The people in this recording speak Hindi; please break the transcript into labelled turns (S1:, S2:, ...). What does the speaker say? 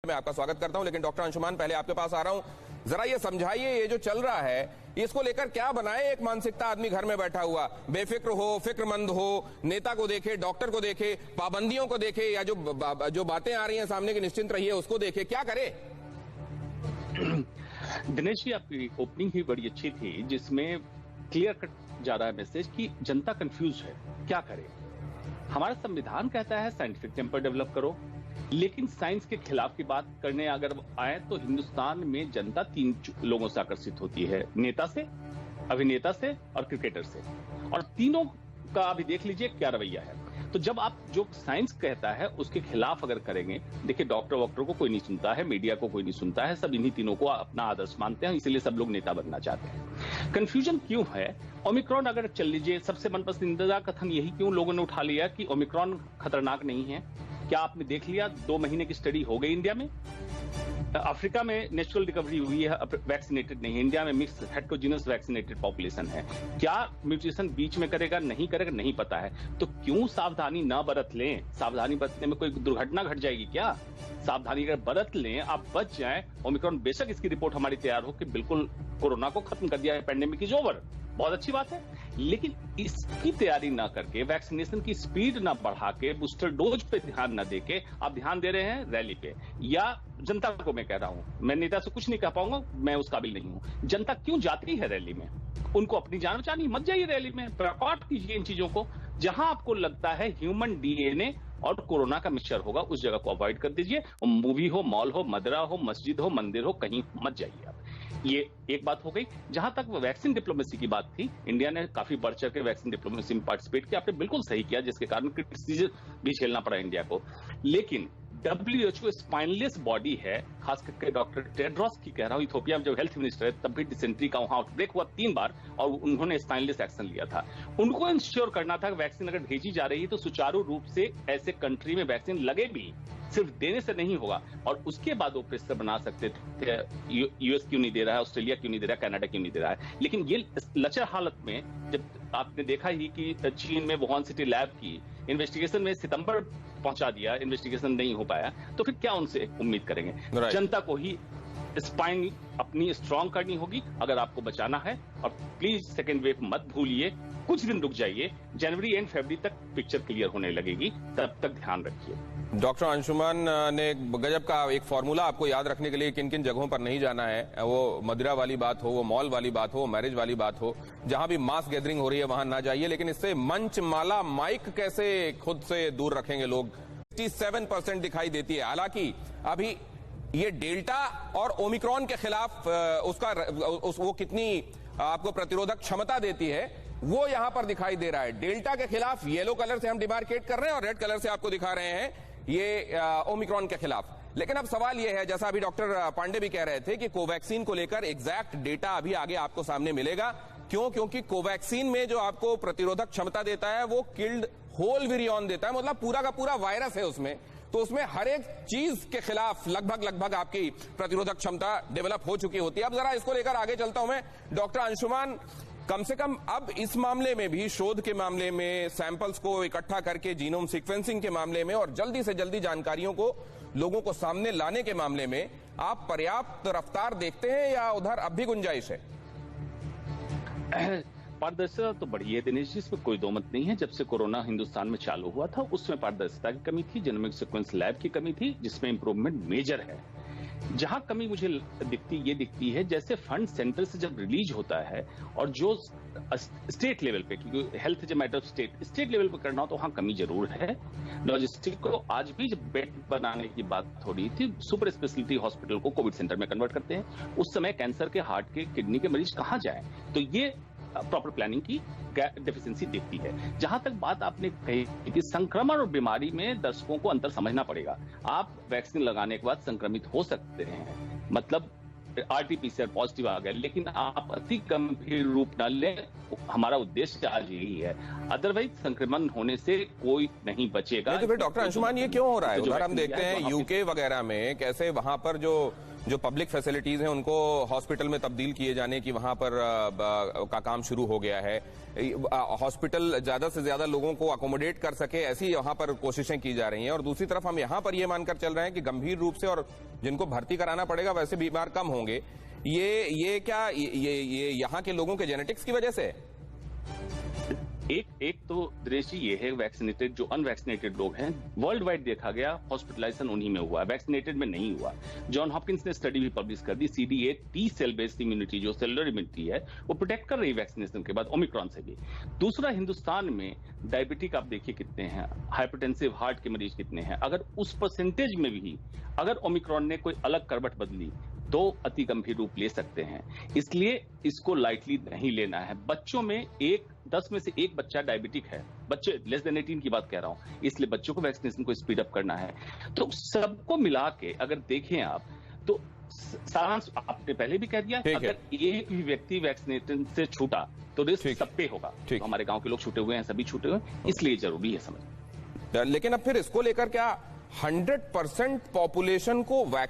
S1: मैं आपका स्वागत करता हूं, लेकिन डॉक्टर अंशुमान पहले आपके पास आ रहा हूं। जरा ये समझाइए, ये जो चल रहा है इसको लेकर क्या बनाए एक मानसिकता आदमी घर में बैठा हुआ, बेफिक्र हो, फिक्रमंद हो, नेता को देखे, डॉक्टर को देखे, पाबंदियों को देखे, या जो बातें आ रही हैं सामने की निश्चिंत रहिए उसको देखे, क्या करे?
S2: दिनेश जी, आपकी ओपनिंग ही बड़ी अच्छी थी जिसमें क्लियर कट जा रहा है मैसेज कि जनता कंफ्यूज है, क्या करे। हमारा संविधान कहता है साइंटिफिक टेम्पर डेवलप करो, लेकिन साइंस के खिलाफ की बात करने अगर आए तो हिंदुस्तान में जनता 3 लोगों से आकर्षित होती है, नेता से, अभिनेता से और क्रिकेटर से, और तीनों का अभी देख लीजिए क्या रवैया है। तो जब आप जो साइंस कहता है उसके खिलाफ अगर करेंगे, देखिए डॉक्टर वॉक्टर को कोई नहीं सुनता है, मीडिया को कोई नहीं सुनता है, सब इन्हीं तीनों को अपना आदर्श मानते हैं, इसलिए सब लोग नेता बनना चाहते हैं। कंफ्यूजन क्यों है? ओमिक्रॉन अगर चल लीजिए, सबसे मन पसंदीदा कथन यही क्यों लोगों ने उठा लिया कि ओमिक्रॉन खतरनाक नहीं है। क्या आपने देख लिया 2 महीने की स्टडी हो गई इंडिया में? अफ्रीका में नेचुरल रिकवरी हुई है, वैक्सीनेटेड नहीं है। इंडिया में मिक्स हेटेरोजेनस वैक्सीनेटेड पॉपुलेशन है। क्या म्यूटेशन बीच में करेगा, नहीं करेगा, नहीं पता है। तो क्यों सावधानी ना बरत लें? सावधानी बरतने में कोई दुर्घटना घट जाएगी क्या? सावधानी अगर बरत लें, आप बच जाएं। ओमिक्रॉन बेशक इसकी रिपोर्ट हमारी तैयार हो कि बिल्कुल कोरोना को खत्म कर दिया है, पेंडेमिक इज ओवर, बहुत अच्छी बात है, लेकिन इसकी तैयारी ना करके, वैक्सीनेशन की स्पीड ना बढ़ा के, बूस्टर डोज पे ध्यान ना देके आप ध्यान दे रहे हैं रैली पे। या जनता को मैं कह रहा हूं, मैं नेता से कुछ नहीं कह पाऊंगा, मैं उस काबिल नहीं हूं। जनता क्यों जाती है रैली में? उनको अपनी जान बचानी, मत जाइए रैली में, प्रकट कीजिए इन चीजों को। जहां आपको लगता है ह्यूमन डीएनए और कोरोना का मिक्सचर होगा, उस जगह को अवॉइड कर दीजिए। मूवी हो, मॉल हो, मदरा हो, मस्जिद हो, मंदिर हो, कहीं मत जाइए आप। ये एक बात हो गई। जहां तक वैक्सीन डिप्लोमेसी की बात थी, इंडिया ने काफी बढ़ चढ़ के वैक्सीन डिप्लोमेसी में पार्टिसिपेट किया, आपने बिल्कुल सही किया, जिसके कारण क्रिटिसिज्म भी झेलना पड़ा इंडिया को। लेकिन WHO स्पाइनलेस बॉडी है, खास करके डॉक्टर टेड्रोस की कह रहा हूं, इथियोपिया में जब हेल्थ मिनिस्टर है तब भी डिसेंट्री का वहां आउटब्रेक हुआ 3 बार और उन्होंने स्पाइनलेस एक्शन लिया था। उनको इंश्योर करना था कि वैक्सीन अगर भेजी जा रही है तो सुचारू रूप से ऐसे कंट्री में वैक्सीन लगे भी, सिर्फ देने से नहीं होगा। और उसके बाद वो प्रेशर बना सकते थे, यूएस क्यों नहीं दे रहा है, ऑस्ट्रेलिया क्यों नहीं दे रहा है, कनाडा क्यों नहीं दे रहा है। लेकिन ये लचर हालत में, जब आपने देखा ही कि चीन में वुहान सिटी लैब की इन्वेस्टिगेशन में सितंबर पहुंचा दिया, इन्वेस्टिगेशन नहीं हो पाया, तो फिर क्या उनसे उम्मीद करेंगे? जनता को ही स्पाइन अपनी स्ट्रांग करनी होगी अगर आपको बचाना है। और प्लीज सेकेंड वेव मत भूलिए, कुछ दिन रुक जाइए, जनवरी एंड फरवरी तक पिक्चर क्लियर होने लगेगी, तब तक ध्यान रखिए।
S1: डॉक्टर अंशुमान ने गजब का एक फॉर्मूला आपको याद रखने के लिए किन किन जगहों पर नहीं जाना है, वो मदिरा वाली बात हो, वो मॉल वाली बात हो, मैरिज वाली बात हो, जहां भी मास गैदरिंग हो रही है वहां ना जाइए। लेकिन इससे मंच, माला, माइक कैसे खुद से दूर रखेंगे लोग? 67% दिखाई देती है। हालांकि अभी ये डेल्टा और ओमिक्रॉन के खिलाफ वो कितनी आपको प्रतिरोधक क्षमता देती है वो यहां पर दिखाई दे रहा है। डेल्टा के खिलाफ येलो कलर से हम डिमार्केट कर रहे हैं और रेड कलर से आपको दिखा रहे हैं ये ओमिक्रॉन के खिलाफ। लेकिन अब सवाल यह है, जैसा अभी डॉक्टर पांडे भी कह रहे थे, कि कोवैक्सीन को लेकर एग्जैक्ट डेटा अभी आगे आपको सामने मिलेगा। क्यों? क्योंकि कोवैक्सीन में जो आपको प्रतिरोधक क्षमता देता है वो किल्ड होल विरियन देता है, मतलब पूरा का पूरा वायरस है उसमें। तो उसमें हर एक चीज के खिलाफ लगभग आपकी प्रतिरोधक क्षमता डेवलप हो चुकी होती है। अब जरा इसको लेकर आगे चलता हूं मैं। डॉक्टर अंशुमान, कम से कम अब इस मामले में भी, शोध के मामले में, सैंपल्स को इकट्ठा करके जीनोम सीक्वेंसिंग के मामले में और जल्दी से जल्दी जानकारियों को लोगों को सामने लाने के मामले में आप पर्याप्त रफ्तार देखते हैं या उधर अब भी गुंजाइश है?
S2: पारदर्शिता तो बढ़ी है दिनेश जी, इसमें कोई दो मत नहीं है। जब से कोरोना हिंदुस्तान में चालू हुआ था उसमें पारदर्शिता की कमी थी, जेनोमिक सीक्वेंस लैब की कमी थी, जिसमें इंप्रूवमेंट मेजर है। जहां कमी मुझे दिखती है, जैसे फंड सेंटर से जब रिलीज होता है और जो स्टेट लेवल पे, क्योंकि health is a matter of state level पे करना हो तो वहां कमी जरूर है। लॉजिस्टिक को आज भी जब बेड बनाने की बात हो रही थी, सुपर स्पेशलिटी हॉस्पिटल को कोविड सेंटर में कन्वर्ट करते हैं, उस समय कैंसर के, हार्ट के, किडनी के मरीज कहां जाए? तो ये प्रॉपर प्लानिंग की डेफिशिएंसी दिखती है। जहां तक बात आपने कही कि संक्रमण और बीमारी में दर्शकों को अंतर समझना पड़ेगा। आप वैक्सीन लगाने के बाद संक्रमित हो सकते हैं, मतलब RT-PCR पॉजिटिव आ गया, लेकिन आप अति गंभीर रूप न लें, हमारा उद्देश्य आज यही है। अदरवाइज संक्रमण होने से कोई नहीं बचेगा।
S1: तो फिर डॉक्टर अंशुमान, ये क्यों हो रहा है? उधर हम देखते हैं यूके वगैरह में कैसे वहां पर जो जो पब्लिक फैसिलिटीज हैं उनको हॉस्पिटल में तब्दील किए जाने की वहां पर का काम शुरू हो गया है। हॉस्पिटल ज्यादा से ज्यादा लोगों को अकोमोडेट कर सके, ऐसी वहां पर कोशिशें की जा रही हैं। और दूसरी तरफ हम यहां पर यह मानकर चल रहे हैं कि गंभीर रूप से और जिनको भर्ती कराना पड़ेगा वैसे बीमार कम होंगे। ये क्या ये यहाँ के लोगों के जेनेटिक्स की वजह से?
S2: एक तो दिनेश जी ये है, वैक्सीनेटेड जो अनवैक्सीनेटेड लोग हैं वर्ल्ड वाइड देखा गया हॉस्पिटलाइजेशन उन्हीं में हुआ, वैक्सीनेटेड में नहीं हुआ। जॉन हॉपकिंस ने स्टडी भी पब्लिश कर दी, CD8 T cell based immunity जो सेलुलर इम्यूनिटी है वो प्रोटेक्ट कर रही वैक्सीनेशन के बाद ओमिक्रॉन से भी। दूसरा, हिंदुस्तान में डायबिटिक आप देखिए कितने हैं, हाइपरटेंसिव हार्ट के मरीज कितने हैं। अगर उस परसेंटेज में भी अगर ओमिक्रॉन ने कोई अलग करवट बदली तो अति गंभीर रूप ले सकते हैं। इसलिए इसको लाइटली नहीं लेना है। बच्चों में 10 में से 1 बच्चा डायबिटिक है, बच्चे लेस देन 18 की बात कह रहा हूं, इसलिए बच्चों को वैक्सीनेशन को स्पीड अप करना है। तो सबको मिला के अगर देखें आप तो सारांश आपने पहले भी कह दिया, अगर एक भी व्यक्ति वैक्सीनेशन से छूटा तो रिस्क सब पे होगा। तो हमारे गांव के लोग छूटे हुए हैं, सभी छूटे हुए हैं, इसलिए जरूरी है समझ।
S1: लेकिन अब फिर इसको लेकर क्या 100% पॉपुलेशन को